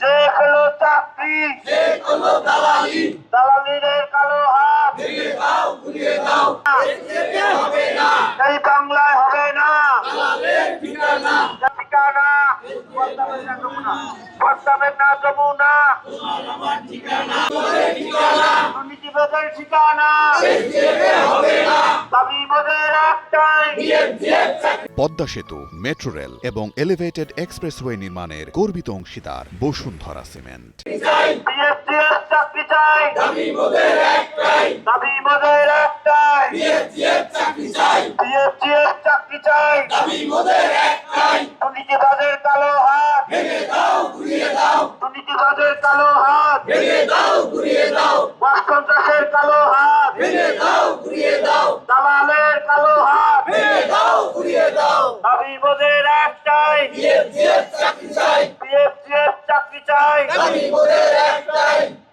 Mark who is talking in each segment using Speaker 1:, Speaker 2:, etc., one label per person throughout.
Speaker 1: যে হলো চাকরি দালালিদের কালো হাত এই বাংলায় হবে না ঠিকানা প্রস্তাবের না যমুনা দুর্নীতিবাদের ঠিকানা দাবি মোদের একটাই
Speaker 2: পদ্মা সেতু, মেট্রো রেল এবং এলিভেটেড এক্সপ্রেসওয়ে নির্মাণের গর্বিত অংশীদার বসুন্ধরা সিমেন্ট।
Speaker 1: বিএফজিএফ চাকরি চাই দাবি মোদের একটাই বিএফজিএফ চাকরি চাই দুর্নীতিবাদের কালো হাত দুর্নীতিবাদের কালো হাত মাছ সন্ত্রাসের কালো হাত দালালের কালো হাত দাবি মোদের একটাই বিএফজিএফ চাকরি চাই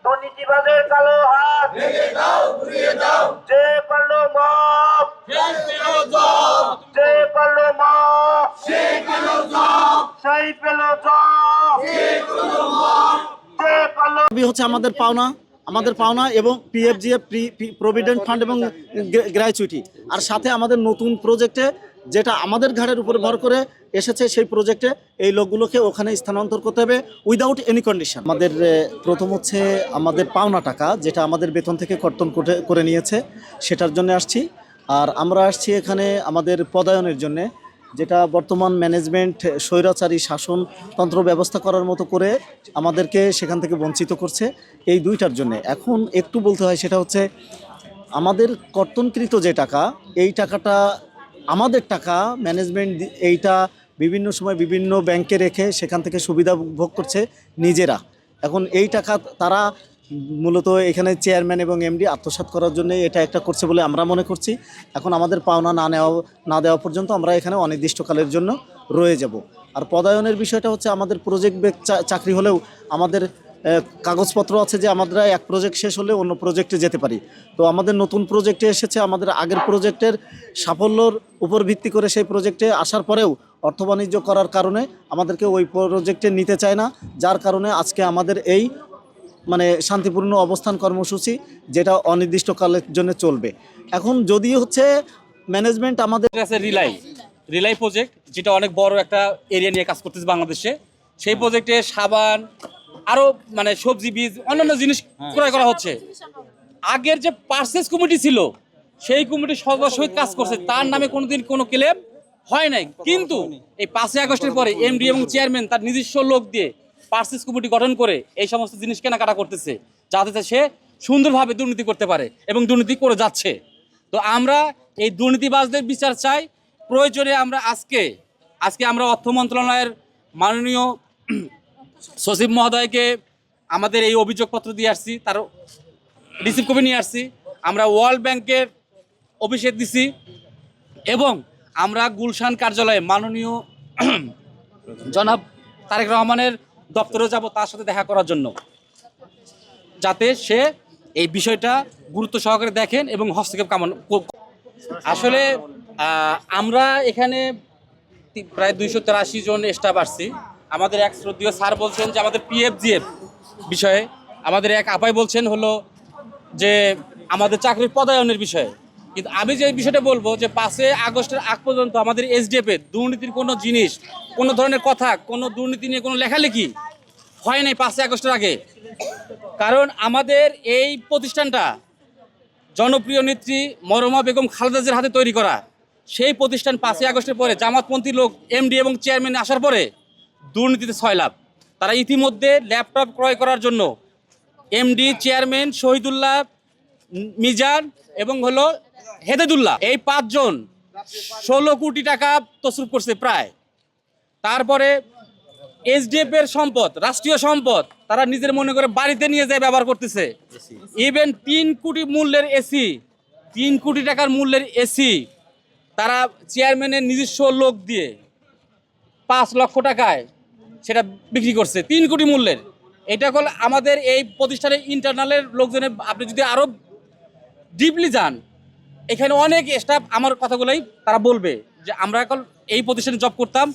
Speaker 1: দুর্নীতিবাদের কালো হাত যে করলো মব যে করলো মব সেই পেল জব যে করলো
Speaker 3: হচ্ছে আমাদের পাওনা এবং পিএফজিএফ প্রভিডেন্ট ফান্ড এবং গ্র্যাচুইটি, আর সাথে আমাদের নতুন প্রজেক্টে যেটা আমাদের ঘাড়ের উপর ভর করে এসেছে সেই প্রজেক্টে এই লোকগুলোকে ওখানে স্থানান্তর করতে হবে উইদাউট এনি কন্ডিশন। আমাদের প্রথম হচ্ছে আমাদের পাওনা টাকা যেটা আমাদের বেতন থেকে কর্তন করে নিয়েছে সেটার জন্য আসছি, আর আমরা আসছি এখানে আমাদের পদায়নের জন্যে, যেটা বর্তমান ম্যানেজমেন্ট স্বৈরাচারী শাসনতন্ত্র ব্যবস্থা করার মতো করে আমাদেরকে সেখান থেকে বঞ্চিত করছে। এই দুইটার জন্য এখন একটু বলতে হয়, সেটা হচ্ছে আমাদের কর্তনকৃত যে টাকা, এই টাকাটা আমাদের টাকা, ম্যানেজমেন্ট এইটা বিভিন্ন সময় বিভিন্ন ব্যাংকে রেখে সেখান থেকে সুবিধা ভোগ করছে নিজেরা। এখন এই টাকা তারা মূলত এখানে চেয়ারম্যান এবং এমডি আত্মসাৎ করার জন্য এটা একটা করছে বলে আমরা মনে করছি। এখন আমাদের পাওনা না দেওয়া পর্যন্ত আমরা এখানে অনির্দিষ্টকালের জন্য রয়ে যাব। আর পদায়নের বিষয়টা হচ্ছে আমাদের প্রজেক্ট চাকরি হলেও আমাদের কাগজপত্র আছে যে আমরা এক প্রজেক্ট শেষ হলে অন্য প্রজেক্টে যেতে পারি। তো আমাদের নতুন প্রজেক্টে এসেছে, আমাদের আগের প্রজেক্টের সাফল্যর উপর ভিত্তি করে সেই প্রজেক্টে আসার পরেও অর্থ বাণিজ্য করার কারণে আমাদেরকে ওই প্রজেক্টে নিতে চায় না, যার কারণে আজকে আমাদের এই শান্তিপূর্ণ অবস্থান কর্মসূচি যেটা অনির্দিষ্টকালের জন্য চলবে। এখন যদি হচ্ছে ম্যানেজমেন্ট আমাদের
Speaker 4: কাছে রিলাই প্রজেক্ট, যেটা অনেক বড় একটা এরিয়া নিয়ে কাজ করতেছে বাংলাদেশে, সেই প্রজেক্টে সাবান আরো সবজি বীজ অন্যান্য জিনিস ক্রয় করা হচ্ছে। আগের যে পারচেজ কমিটি ছিল সেই কমিটি সহিত কাজ করছে, তার নামে কোনোদিন কোনো ক্লেম হয় নাই। কিন্তু এই 5ই আগস্টের পরে এমডি এবং চেয়ারম্যান তার নিজস্ব লোক দিয়ে পারচেজ কমিটি গঠন করে এই সমস্ত জিনিস কেনাকাটা করতেছে, যাতে সে সুন্দরভাবে দুর্নীতি করতে পারে এবং দুর্নীতি করে যাচ্ছে। তো আমরা এই দুর্নীতিবাজদের বিচার চাই। প্রয়োজনে আমরা আজকে আমরা অর্থ মন্ত্রণালয়ের মাননীয় সচিব মহোদয়কে আমাদের এই অভিযোগপত্র দিয়ে আসছি, তার রিসিভ কপি নিয়ে আসছি। আমরা ওয়ার্ল্ড ব্যাংকের অফিসে দিছি এবং আমরা গুলশান কার্যালয়ে মাননীয় জনাব তারেক রহমানের দপ্তরে যাব তার সাথে দেখা করার জন্য, যাতে সে এই বিষয়টা গুরুত্ব সহকারে দেখেন এবং হস্তক্ষেপ কামনা। আসলে আমরা এখানে প্রায় 283 জন স্টাফ আসছি। আমাদের এক শ্রদ্ধেয় স্যার বলছেন যে আমাদের পিএফজিএফ বিষয়ে, আমাদের এক আপাই বলছেন হলো যে আমাদের চাকরির পদায়নের বিষয়ে। কিন্তু আমি যে বিষয়টা বলবো যে 5ই আগস্টের আগ পর্যন্ত আমাদের এসডিএফে দুর্নীতির কোনো জিনিস, কোনো ধরনের কথা, কোনো দুর্নীতি নিয়ে কোনো লেখালেখি হয় নাই 5ই আগস্টের আগে। কারণ আমাদের এই প্রতিষ্ঠানটা জনপ্রিয় নেত্রী মরহুমা বেগম খালেদা জিয়ার হাতে তৈরি করা। সেই প্রতিষ্ঠান 5ই আগস্টের পরে জামাতপন্থী লোক এমডি এবং চেয়ারম্যান আসার পরে দুর্নীতিতে 6 লাভ। তারা ইতিমধ্যে ল্যাপটপ ক্রয় করার জন্য এমডি, চেয়ারম্যান, শহীদুল্লাহ, মিজান এবং হলো হেদেদুল্লাহ, এই 5 জন 16 কোটি টাকা তসরুপ করছে প্রায়। তারপরে এসডিএফ এর সম্পদ, রাষ্ট্রীয় সম্পদ তারা নিজের মনে করে বাড়িতে নিয়ে যায় ব্যবহার করতেছে। ইভেন 3 কোটি মূল্যের এসি, 3 কোটি টাকার মূল্যের এসি তারা চেয়ারম্যানের নিজস্ব লোক দিয়ে 5 লক্ষ টাকায় সেটা বিক্রি করছে, 3 কোটি মূল্যের। এটা হল আমাদের এই প্রতিষ্ঠানের ইন্টারনালের লোকজনের। আপনি যদি আরো ডিপলি যান, এখানে অনেক স্টাফ আমার কথাগুলোই তারা বলবে যে আমরা এখন এই প্রতিষ্ঠানে জব করতাম।